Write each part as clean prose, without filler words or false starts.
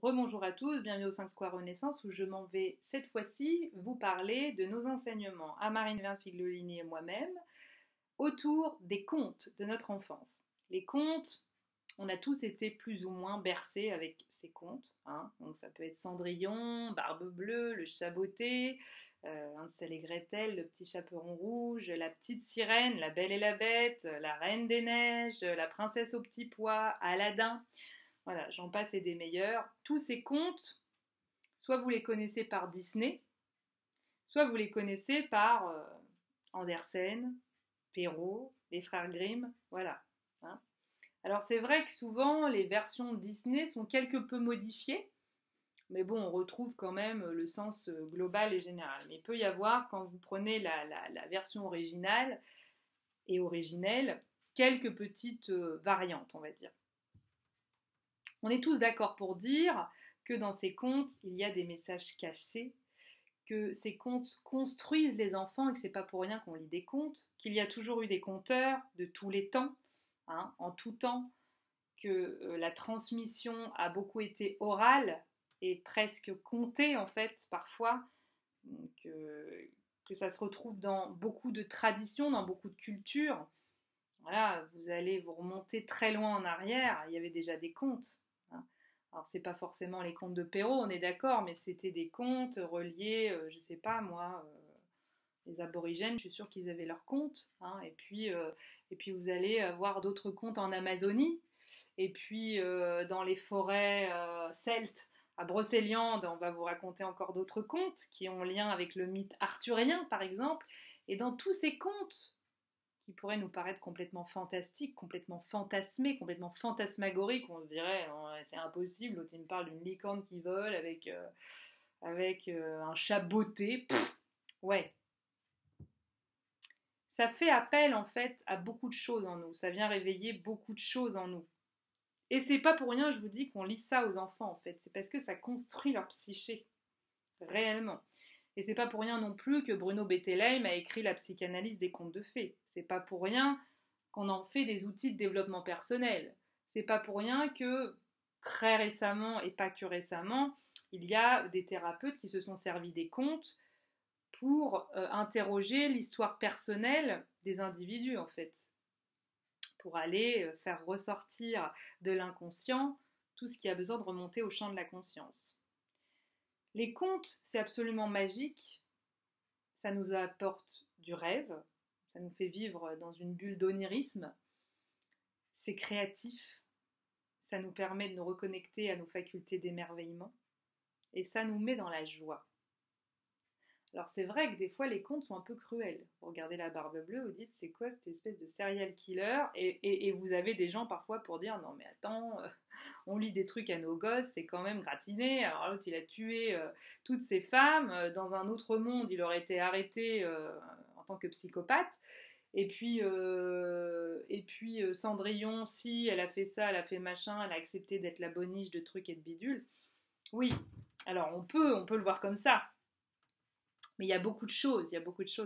Rebonjour à tous, bienvenue au 5 Square Renaissance où je m'en vais cette fois-ci vous parler de nos enseignements à Marine Vin-Figlioline et moi-même autour des contes de notre enfance. Les contes, on a tous été plus ou moins bercés avec ces contes, hein. Donc ça peut être Cendrillon, Barbe Bleue, le Chat Botté, Hansel et Gretel, le Petit Chaperon Rouge, la Petite Sirène, la Belle et la Bête, la Reine des Neiges, la Princesse au Petit Pois, Aladdin. Voilà, j'en passe et des meilleurs. Tous ces contes, soit vous les connaissez par Disney, soit vous les connaissez par Andersen, Perrault, les frères Grimm, voilà, hein. Alors c'est vrai que souvent les versions Disney sont quelque peu modifiées, mais bon, on retrouve quand même le sens global et général. Mais il peut y avoir, quand vous prenez la version originale et originelle, quelques petites variantes, on va dire. On est tous d'accord pour dire que dans ces contes, il y a des messages cachés, que ces contes construisent les enfants et que c'est pas pour rien qu'on lit des contes, qu'il y a toujours eu des conteurs de tous les temps, hein, en tout temps, que la transmission a beaucoup été orale et presque contée en fait parfois, que ça se retrouve dans beaucoup de traditions, dans beaucoup de cultures. Voilà, vous allez vous remonter très loin en arrière, il y avait déjà des contes, hein. Alors c'est pas forcément les contes de Perrault, on est d'accord, mais c'était des contes reliés, je sais pas moi, les aborigènes, je suis sûre qu'ils avaient leurs contes, hein. Et puis vous allez avoir d'autres contes en Amazonie, et puis dans les forêts celtes, à Brocéliande, on va vous raconter encore d'autres contes qui ont lien avec le mythe arthurien par exemple. Et dans tous ces contes qui pourrait nous paraître complètement fantastique, complètement fantasmé, complètement fantasmagorique, on se dirait c'est impossible, l'autre il me parle d'une licorne qui vole avec un chat botté. Ouais, ça fait appel en fait à beaucoup de choses en nous, ça vient réveiller beaucoup de choses en nous. Et c'est pas pour rien, je vous dis, qu'on lit ça aux enfants en fait, c'est parce que ça construit leur psyché, réellement. Et c'est pas pour rien non plus que Bruno Bettelheim a écrit La psychanalyse des contes de fées. C'est pas pour rien qu'on en fait des outils de développement personnel. C'est pas pour rien que très récemment, et pas que récemment, il y a des thérapeutes qui se sont servis des contes pour interroger l'histoire personnelle des individus en fait, pour aller faire ressortir de l'inconscient tout ce qui a besoin de remonter au champ de la conscience. Les contes, c'est absolument magique, ça nous apporte du rêve, ça nous fait vivre dans une bulle d'onirisme, c'est créatif, ça nous permet de nous reconnecter à nos facultés d'émerveillement et ça nous met dans la joie. Alors c'est vrai que des fois les contes sont un peu cruels. Vous regardez La Barbe Bleue, vous dites c'est quoi cette espèce de serial killer, et vous avez des gens parfois pour dire non mais attends, on lit des trucs à nos gosses, c'est quand même gratiné. Alors l'autre il a tué toutes ces femmes, dans un autre monde il aurait été arrêté en tant que psychopathe. Et puis Cendrillon, si elle a fait ça, elle a fait machin, elle a accepté d'être la boniche de trucs et de bidules. Oui, alors on peut le voir comme ça, mais il y a beaucoup de choses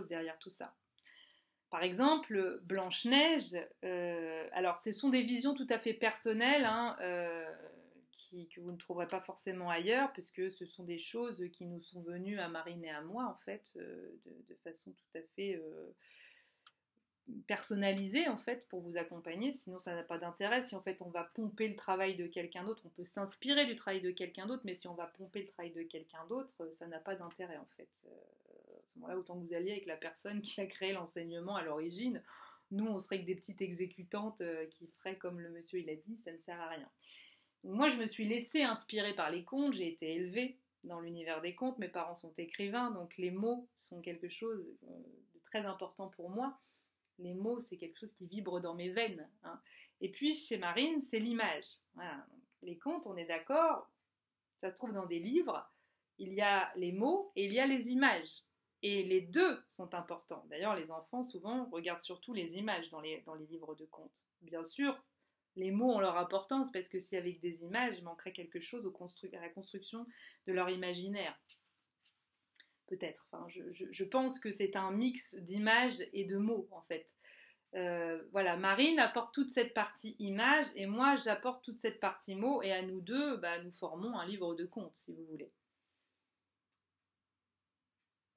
derrière tout ça. Par exemple, Blanche-Neige, alors ce sont des visions tout à fait personnelles, hein, que vous ne trouverez pas forcément ailleurs, puisque ce sont des choses qui nous sont venues à Marine et à moi, en fait, de façon tout à fait personnalisé en fait pour vous accompagner, sinon ça n'a pas d'intérêt. Si en fait on va pomper le travail de quelqu'un d'autre, on peut s'inspirer du travail de quelqu'un d'autre, mais si on va pomper le travail de quelqu'un d'autre, ça n'a pas d'intérêt en fait. À ce moment-là, autant que vous alliez avec la personne qui a créé l'enseignement à l'origine. Nous, on serait que des petites exécutantes qui feraient comme le monsieur il a dit, ça ne sert à rien. Donc, moi, je me suis laissée inspirer par les contes, j'ai été élevée dans l'univers des contes, mes parents sont écrivains, donc les mots sont quelque chose de très important pour moi. Les mots, c'est quelque chose qui vibre dans mes veines, hein. Et puis, chez Marine, c'est l'image. Voilà. Donc, les contes, on est d'accord, ça se trouve dans des livres, il y a les mots et il y a les images. Et les deux sont importants. D'ailleurs, les enfants, souvent, regardent surtout les images dans les livres de contes. Bien sûr, les mots ont leur importance, parce que si avec des images, il manquerait quelque chose à la construction de leur imaginaire. Peut-être. Enfin, je pense que c'est un mix d'images et de mots, en fait. Voilà, Marine apporte toute cette partie image et moi j'apporte toute cette partie mots et à nous deux, bah, nous formons un livre de contes si vous voulez.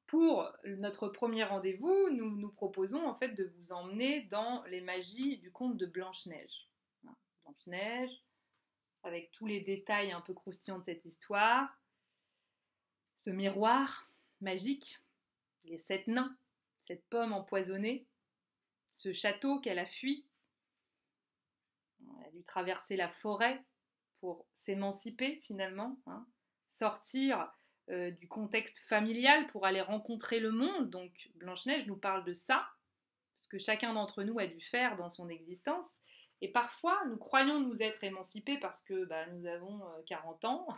Pour notre premier rendez-vous, nous nous proposons en fait de vous emmener dans les magies du conte de Blanche-Neige. Blanche-Neige, avec tous les détails un peu croustillants de cette histoire, ce miroir magique, les 7 nains, cette pomme empoisonnée, ce château qu'elle a fui. Elle a dû traverser la forêt pour s'émanciper finalement, hein, sortir du contexte familial pour aller rencontrer le monde. Donc Blanche-Neige nous parle de ça, ce que chacun d'entre nous a dû faire dans son existence. Et parfois, nous croyons nous être émancipés parce que bah, nous avons 40 ans,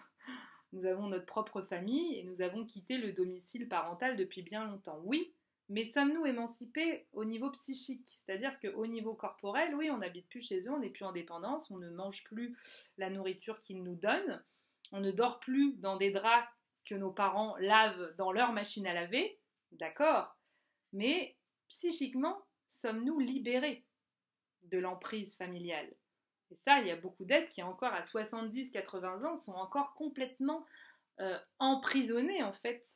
nous avons notre propre famille et nous avons quitté le domicile parental depuis bien longtemps. Oui, mais sommes-nous émancipés au niveau psychique? C'est-à-dire qu'au niveau corporel, oui, on n'habite plus chez eux, on n'est plus en dépendance, on ne mange plus la nourriture qu'ils nous donnent, on ne dort plus dans des draps que nos parents lavent dans leur machine à laver, d'accord, mais psychiquement, sommes-nous libérés de l'emprise familiale? Et ça, il y a beaucoup d'êtres qui, encore à 70-80 ans, sont encore complètement emprisonnés, en fait,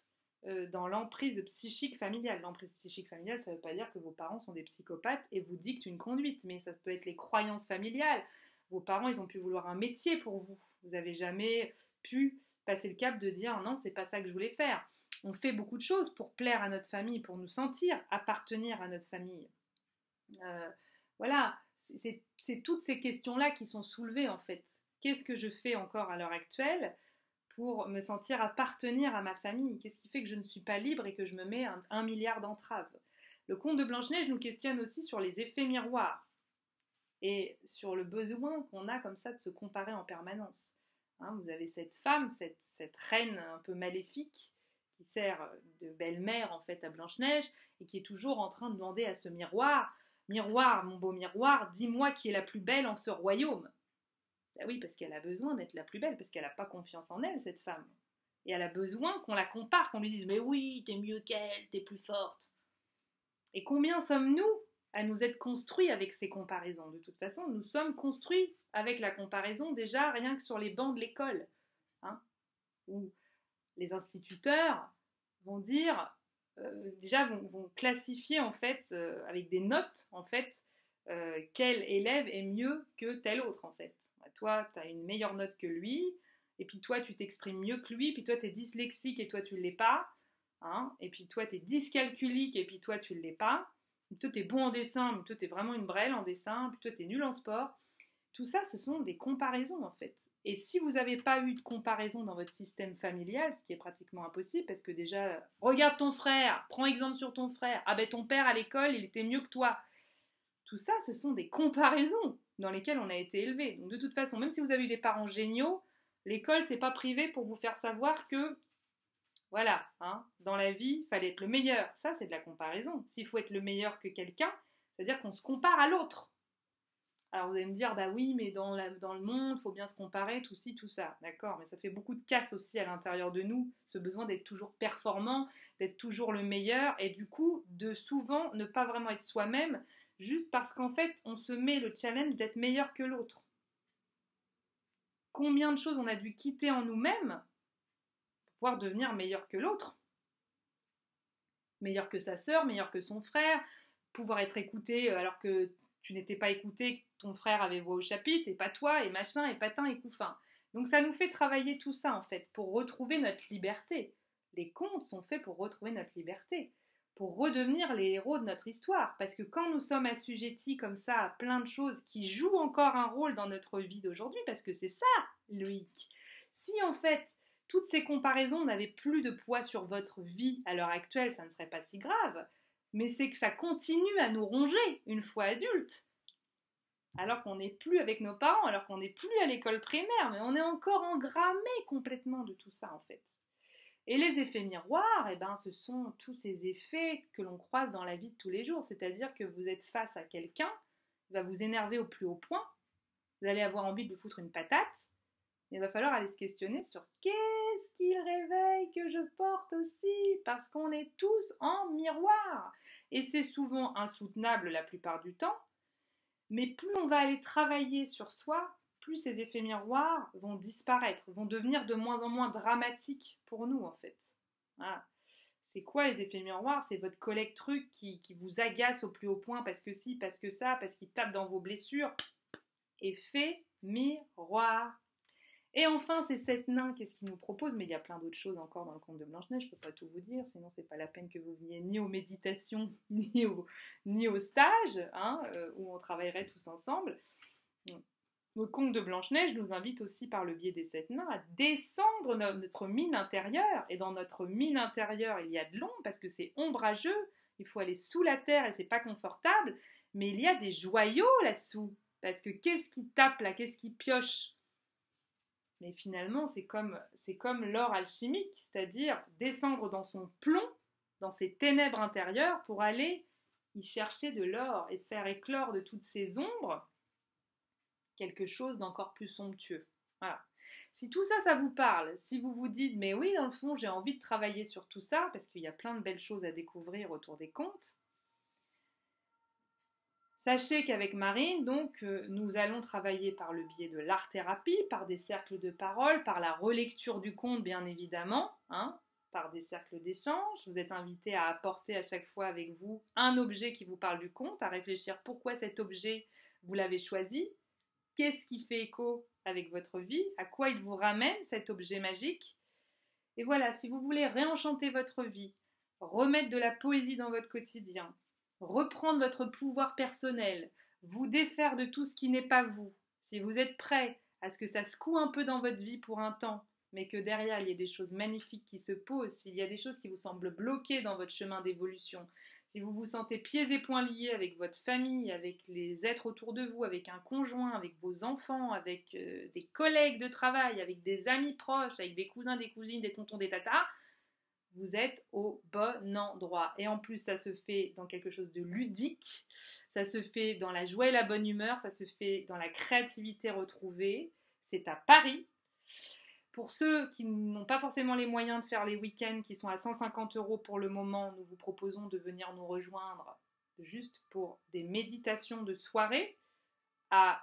dans l'emprise psychique familiale. L'emprise psychique familiale, ça ne veut pas dire que vos parents sont des psychopathes et vous dictent une conduite, mais ça peut être les croyances familiales. Vos parents, ils ont pu vouloir un métier pour vous. Vous n'avez jamais pu passer le cap de dire non, c'est pas ça que je voulais faire. On fait beaucoup de choses pour plaire à notre famille, pour nous sentir appartenir à notre famille. Voilà, c'est toutes ces questions-là qui sont soulevées en fait. Qu'est-ce que je fais encore à l'heure actuelle pour me sentir appartenir à ma famille? Qu'est-ce qui fait que je ne suis pas libre et que je me mets un milliard d'entraves? Le conte de Blanche-Neige nous questionne aussi sur les effets miroirs et sur le besoin qu'on a comme ça de se comparer en permanence. Hein, vous avez cette femme, cette reine un peu maléfique qui sert de belle-mère en fait à Blanche-Neige et qui est toujours en train de demander à ce miroir: miroir, mon beau miroir, dis-moi qui est la plus belle en ce royaume. Ben oui, parce qu'elle a besoin d'être la plus belle, parce qu'elle n'a pas confiance en elle, cette femme. Et elle a besoin qu'on la compare, qu'on lui dise mais oui, t'es mieux qu'elle, t'es plus forte. Et combien sommes-nous à nous être construits avec ces comparaisons? De toute façon, nous sommes construits avec la comparaison déjà rien que sur les bancs de l'école, hein, où les instituteurs vont dire, déjà vont classifier en fait avec des notes en fait quel élève est mieux que tel autre en fait. Toi, tu as une meilleure note que lui, et puis toi, tu t'exprimes mieux que lui, puis toi, tu es dyslexique et toi, tu ne l'es pas, hein, et puis toi, tu es dyscalculique et puis toi, tu ne l'es pas, puis toi, tu es bon en dessin, mais toi, tu es vraiment une brêle en dessin, puis toi, tu es nul en sport. Tout ça, ce sont des comparaisons en fait. Et si vous n'avez pas eu de comparaison dans votre système familial, ce qui est pratiquement impossible, parce que déjà, regarde ton frère, prends exemple sur ton frère, ah ben ton père à l'école, il était mieux que toi. Tout ça, ce sont des comparaisons dans lesquelles on a été élevé. Donc de toute façon, même si vous avez eu des parents géniaux, l'école, c'est pas privé pour vous faire savoir que, voilà, hein, dans la vie, il fallait être le meilleur. Ça, c'est de la comparaison. S'il faut être le meilleur que quelqu'un, c'est-à-dire qu'on se compare à l'autre. Alors vous allez me dire, bah oui, mais dans le monde, il faut bien se comparer, tout ci, tout ça. D'accord, mais ça fait beaucoup de casse aussi à l'intérieur de nous, ce besoin d'être toujours performant, d'être toujours le meilleur, et du coup, de souvent ne pas vraiment être soi-même, juste parce qu'en fait, on se met le challenge d'être meilleur que l'autre. Combien de choses on a dû quitter en nous-mêmes pour pouvoir devenir meilleur que l'autre? Meilleur que sa sœur, meilleur que son frère, pouvoir être écouté alors que tu n'étais pas écouté, ton frère avait voix au chapitre, et pas toi, et machin, et patin, et couffin. Donc ça nous fait travailler tout ça, en fait, pour retrouver notre liberté. Les contes sont faits pour retrouver notre liberté, pour redevenir les héros de notre histoire. Parce que quand nous sommes assujettis comme ça à plein de choses qui jouent encore un rôle dans notre vie d'aujourd'hui, parce que c'est ça, Loïc, si en fait toutes ces comparaisons n'avaient plus de poids sur votre vie à l'heure actuelle, ça ne serait pas si grave, mais c'est que ça continue à nous ronger une fois adultes, alors qu'on n'est plus avec nos parents, alors qu'on n'est plus à l'école primaire, mais on est encore engrammé complètement de tout ça en fait. Et les effets miroirs, eh ben, ce sont tous ces effets que l'on croise dans la vie de tous les jours, c'est-à-dire que vous êtes face à quelqu'un, il va vous énerver au plus haut point, vous allez avoir envie de lui foutre une patate, mais il va falloir aller se questionner sur qu'est-ce qu'il réveille que je porte aussi, parce qu'on est tous en miroir. Et c'est souvent insoutenable la plupart du temps, mais plus on va aller travailler sur soi, plus ces effets miroirs vont disparaître, vont devenir de moins en moins dramatiques pour nous en fait. Voilà. C'est quoi les effets miroirs? C'est votre collègue truc qui vous agace au plus haut point parce que si, parce que ça, parce qu'il tape dans vos blessures. Effet miroir. Et enfin, c'est sept nains, qu'est-ce qu'ils nous proposent? Mais il y a plein d'autres choses encore dans le conte de Blanche-Neige, je ne peux pas tout vous dire, sinon c'est pas la peine que vous veniez ni aux méditations, ni au stage, hein, où on travaillerait tous ensemble. Le conte de Blanche-Neige nous invite aussi par le biais des sept nains à descendre notre mine intérieure. Et dans notre mine intérieure, il y a de l'ombre parce que c'est ombrageux, il faut aller sous la terre et c'est pas confortable, mais il y a des joyaux là-dessous. Parce que qu'est-ce qui tape là? Qu'est-ce qui pioche? Mais finalement, c'est comme l'or alchimique, c'est-à-dire descendre dans son plomb, dans ses ténèbres intérieures, pour aller y chercher de l'or et faire éclore de toutes ces ombres quelque chose d'encore plus somptueux. Voilà. Si tout ça, ça vous parle, si vous vous dites, mais oui, dans le fond, j'ai envie de travailler sur tout ça, parce qu'il y a plein de belles choses à découvrir autour des contes, sachez qu'avec Marine, donc, nous allons travailler par le biais de l'art-thérapie, par des cercles de parole, par la relecture du conte, bien évidemment, hein, par des cercles d'échange. Vous êtes invité à apporter à chaque fois avec vous un objet qui vous parle du conte, à réfléchir pourquoi cet objet, vous l'avez choisi, qu'est-ce qui fait écho avec votre vie, à quoi il vous ramène cet objet magique. Et voilà, si vous voulez réenchanter votre vie, remettre de la poésie dans votre quotidien, reprendre votre pouvoir personnel, vous défaire de tout ce qui n'est pas vous, si vous êtes prêt à ce que ça secoue un peu dans votre vie pour un temps, mais que derrière il y ait des choses magnifiques qui se posent, s'il y a des choses qui vous semblent bloquées dans votre chemin d'évolution, si vous vous sentez pieds et poings liés avec votre famille, avec les êtres autour de vous, avec un conjoint, avec vos enfants, avec des collègues de travail, avec des amis proches, avec des cousins, des cousines, des tontons, des tatas, vous êtes au bon endroit. Et en plus, ça se fait dans quelque chose de ludique, ça se fait dans la joie et la bonne humeur, ça se fait dans la créativité retrouvée. C'est à Paris. Pour ceux qui n'ont pas forcément les moyens de faire les week-ends, qui sont à 150 € pour le moment, nous vous proposons de venir nous rejoindre juste pour des méditations de soirée à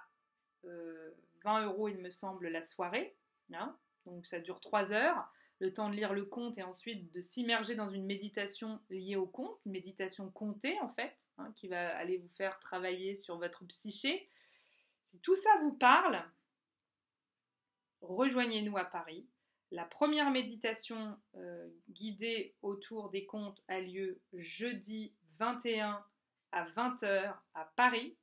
20 € il me semble la soirée, hein. Donc ça dure 3 heures, le temps de lire le conte et ensuite de s'immerger dans une méditation liée au conte, une méditation comptée en fait, hein, qui va aller vous faire travailler sur votre psyché. Si tout ça vous parle, rejoignez-nous à Paris. La première méditation guidée autour des contes a lieu jeudi 21 à 20 h à Paris.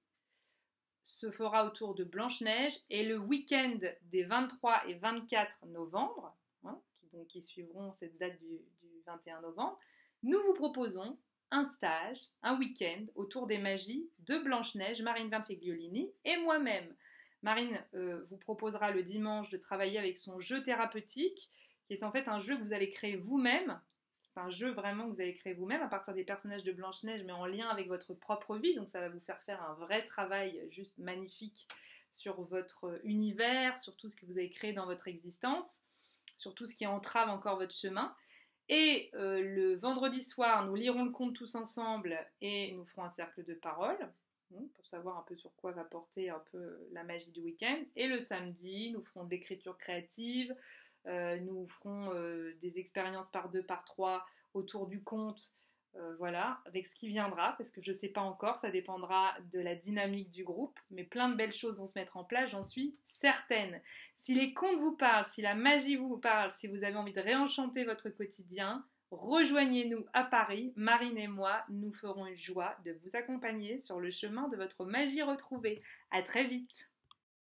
Se fera autour de Blanche-Neige et le week-end des 23 et 24 novembre, hein, qui suivront cette date du 21 novembre, nous vous proposons un stage, un week-end autour des magies de Blanche-Neige, Marine Van Figliolini et moi-même. Marine vous proposera le dimanche de travailler avec son jeu thérapeutique, qui est en fait un jeu que vous allez créer vous-même. C'est un jeu vraiment que vous allez créer vous-même à partir des personnages de Blanche-Neige, mais en lien avec votre propre vie. Donc ça va vous faire un vrai travail juste magnifique sur votre univers, sur tout ce que vous avez créé dans votre existence, sur tout ce qui entrave encore votre chemin. Et le vendredi soir, nous lirons le conte tous ensemble et nous ferons un cercle de parole pour savoir un peu sur quoi va porter un peu la magie du week-end. Et le samedi, nous ferons de l'écriture créative, nous ferons des expériences par 2, par 3 autour du conte, voilà, avec ce qui viendra, parce que je ne sais pas encore, ça dépendra de la dynamique du groupe, mais plein de belles choses vont se mettre en place, j'en suis certaine. Si les contes vous parlent, si la magie vous parle, si vous avez envie de réenchanter votre quotidien, rejoignez-nous à Paris, Marine et moi, nous ferons une joie de vous accompagner sur le chemin de votre magie retrouvée. À très vite.